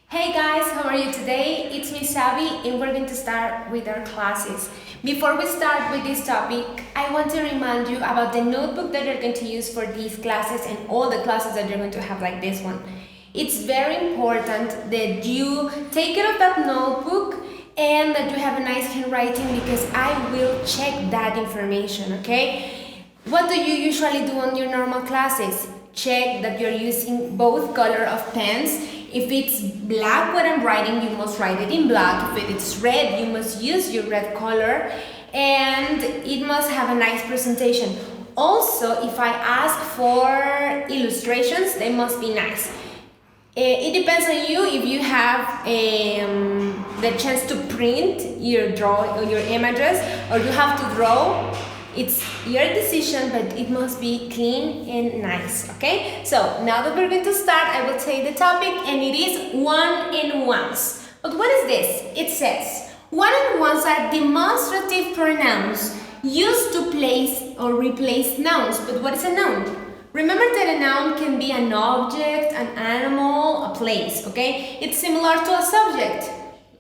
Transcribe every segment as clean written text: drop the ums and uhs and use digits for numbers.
Hey guys, how are you today? It's me Savi and we're going to start with our classes. Before we start with this topic, I want to remind you about the notebook that you're going to use for these classes and all the classes that you're going to have like this one. It's very important that you take care of that notebook and that you have a nice handwriting because I will check that information, okay? What do you usually do on your normal classes? Check that you're using both color of pens. If it's black what I'm writing, you must write it in black. If it's red, you must use your red color. And it must have a nice presentation. Also, if I ask for illustrations, they must be nice. It depends on you if you have the chance to print your your images or you have to draw. It's your decision, but it must be clean and nice, okay? So now that we're going to start, I will tell you the topic, and it is one and ones. But what is this? It says, one and ones are demonstrative pronouns used to place or replace nouns. But what is a noun? Remember that a noun can be an object, an animal, a place, okay? It's similar to a subject.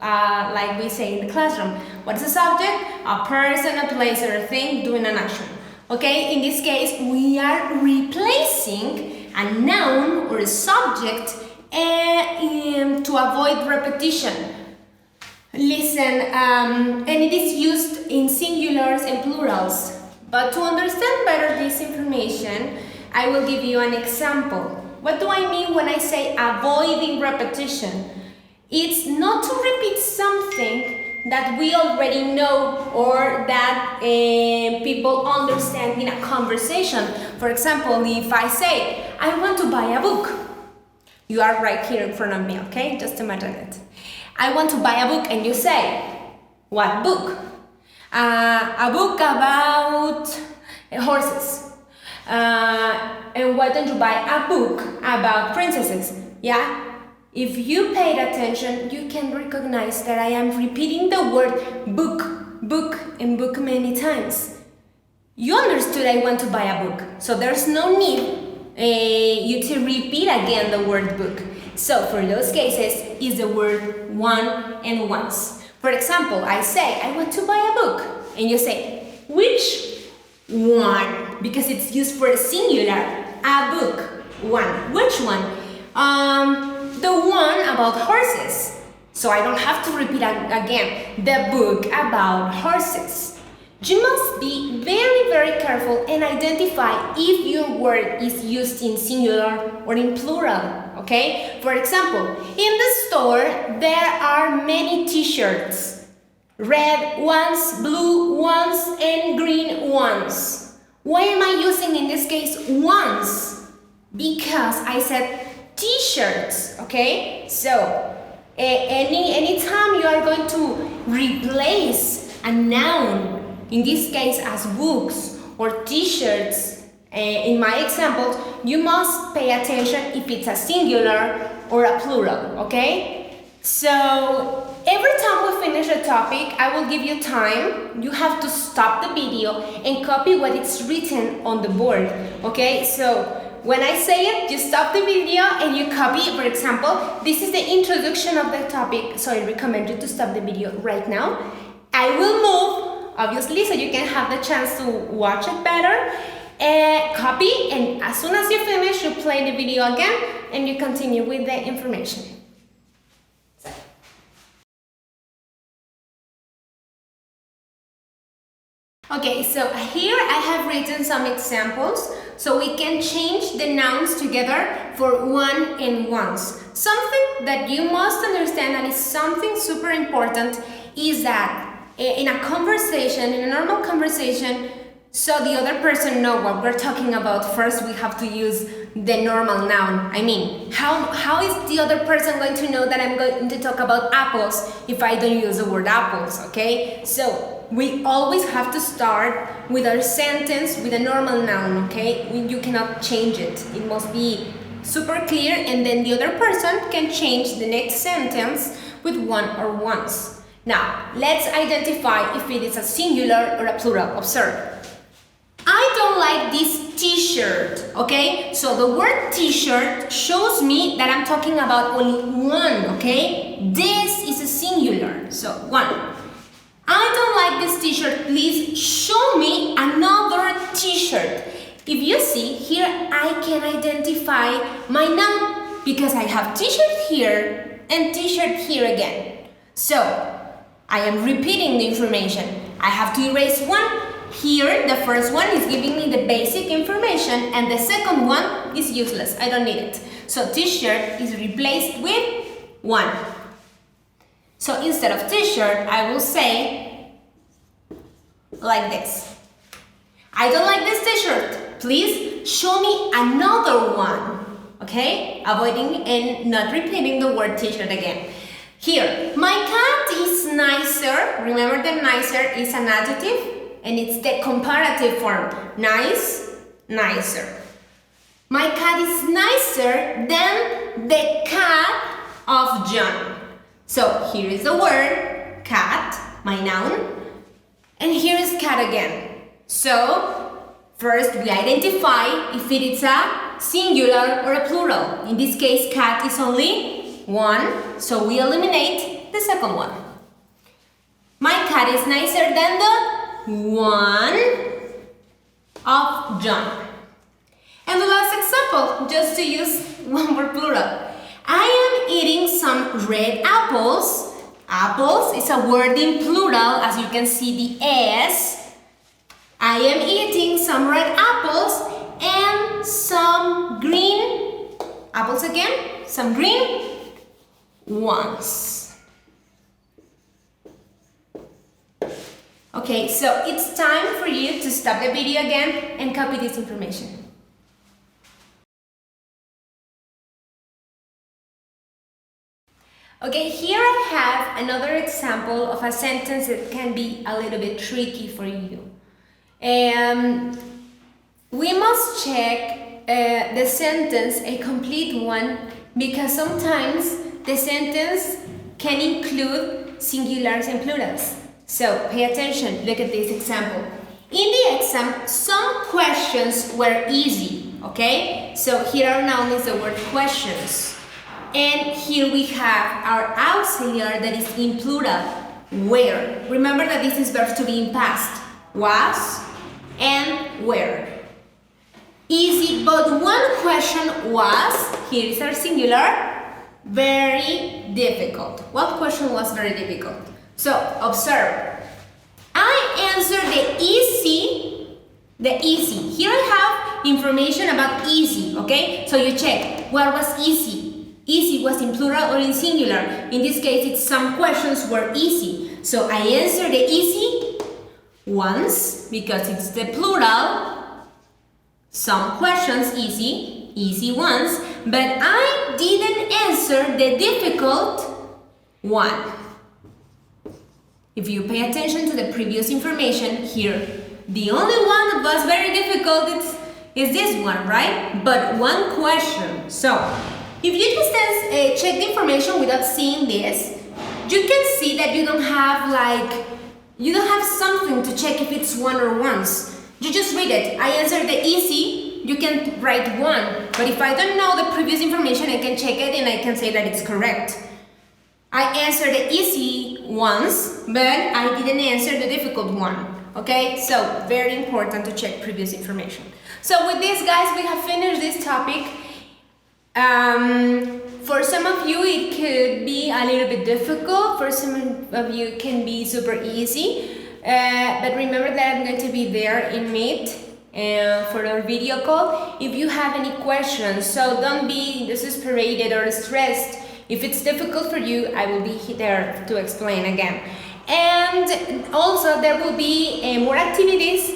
Like we say in the classroom. What is a subject? A person, a place, or a thing doing an action. Okay, in this case, we are replacing a noun or a subject to avoid repetition. Listen, and it is used in singulars and plurals. But to understand better this information, I will give you an example. What do I mean when I say avoiding repetition? It's not to repeat something that we already know or that people understand in a conversation. For example, if I say, I want to buy a book. You are right here in front of me, okay? Just imagine it. I want to buy a book and you say, what book? A book about horses. And why don't you buy a book about princesses? Yeah? If you paid attention, you can recognize that I am repeating the word book, and book many times. You understood I want to buy a book, so there's no need you to repeat again the word book. So for those cases, is the word one and ones. For example, I say, I want to buy a book, and you say, which one? Because it's used for a singular, a book, one. Which one? The one about horses. So I don't have to repeat again the book about horses. You must be very, very careful and identify if your word is used in singular or in plural, okay? For example, in the store, there are many t-shirts. Red ones, blue ones, and green ones. Why am I using in this case ones? Because I said t-shirts, okay? So anytime you are going to replace a noun, in this case as books or t-shirts, in my example, you must pay attention if it's a singular or a plural, okay? So every time we finish a topic, I will give you time. You have to stop the video and copy what it's written on the board, okay? So when I say it, you stop the video and you copy. For example, this is the introduction of the topic, so I recommend you to stop the video right now. I will move, obviously, so you can have the chance to watch it better. Copy, and as soon as you finish, you play the video again and you continue with the information. Okay, so here I have written some examples so we can change the nouns together for one and ones. Something that you must understand, and is something super important, is that in a conversation, in a normal conversation, so the other person knows what we're talking about, first we have to use the normal noun. I mean, how is the other person going to know that I'm going to talk about apples if I don't use the word apples, okay? So we always have to start with our sentence with a normal noun, okay? You cannot change it. It must be super clear, and then the other person can change the next sentence with one or ones. Now, let's identify if it is a singular or a plural. Observe. I don't like this t-shirt, okay? So the word t-shirt shows me that I'm talking about only one, okay? This is a singular, so one. I don't like this t-shirt, please show me another t-shirt. If you see, here I can identify my noun because I have t-shirt here and t-shirt here again. So, I am repeating the information. I have to erase one. Here, the first one is giving me the basic information and the second one is useless. I don't need it. So, t-shirt is replaced with one. So, instead of t-shirt, I will say like this. I don't like this t-shirt. Please show me another one. Okay? Avoiding and not repeating the word t-shirt again. Here, my cat is nicer. Remember that nicer is an adjective and it's the comparative form. Nice, nicer. My cat is nicer than the cat of John. So here is the word cat, my noun, and here is cat again. So first we identify if it is a singular or a plural. In this case, cat is only one, so we eliminate the second one. My cat is nicer than the one of John. And the last example, just to use one more plural. I am eating some red apples. Apples is a word in plural, as you can see the S. I am eating some red apples and some green apples again, some green ones. Okay, so it's time for you to stop the video again and copy this information. Okay, here I have another example of a sentence that can be a little bit tricky for you. We must check the sentence, a complete one, because sometimes the sentence can include singulars and plurals. So pay attention, look at this example. In the exam, some questions were easy, okay? So here are now is the word questions. And here we have our auxiliary that is in plural, where. Remember that this is verb to be in past, was and were. Easy, but one question was, here is our singular, very difficult. What question was very difficult? So, observe. I answered the easy. Here I have information about easy, okay? So you check, what was easy? Easy was in plural or in singular. In this case, it's some questions were easy. So I answered the easy ones because it's the plural. Some questions easy ones, but I didn't answer the difficult one. If you pay attention to the previous information here, the only one that was very difficult is this one, right? But one question. So, if you just check the information without seeing this, you can see that you don't have something to check if it's one or ones. You just read it. I answered the easy, you can write one. But if I don't know the previous information, I can check it and I can say that it's correct. I answered the easy ones, but I didn't answer the difficult one. Okay, so very important to check previous information. So with this, guys, we have finished this topic. For some of you, it could be a little bit difficult. For some of you, it can be super easy. But remember that I'm going to be there in Meet for our video call. If you have any questions, so don't be desesperated or stressed. If it's difficult for you, I will be there to explain again. And also, there will be more activities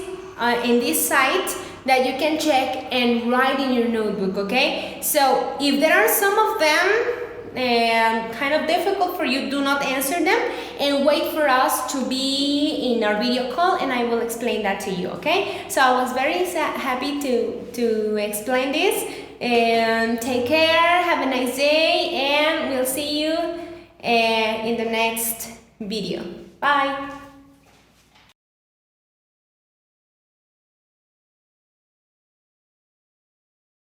in this site that you can check and write in your notebook, okay? So if there are some of them kind of difficult for you, do not answer them and wait for us to be in our video call and I will explain that to you, okay? So I was very happy to explain this, and take care, have a nice day, and we'll see you in the next video. Bye!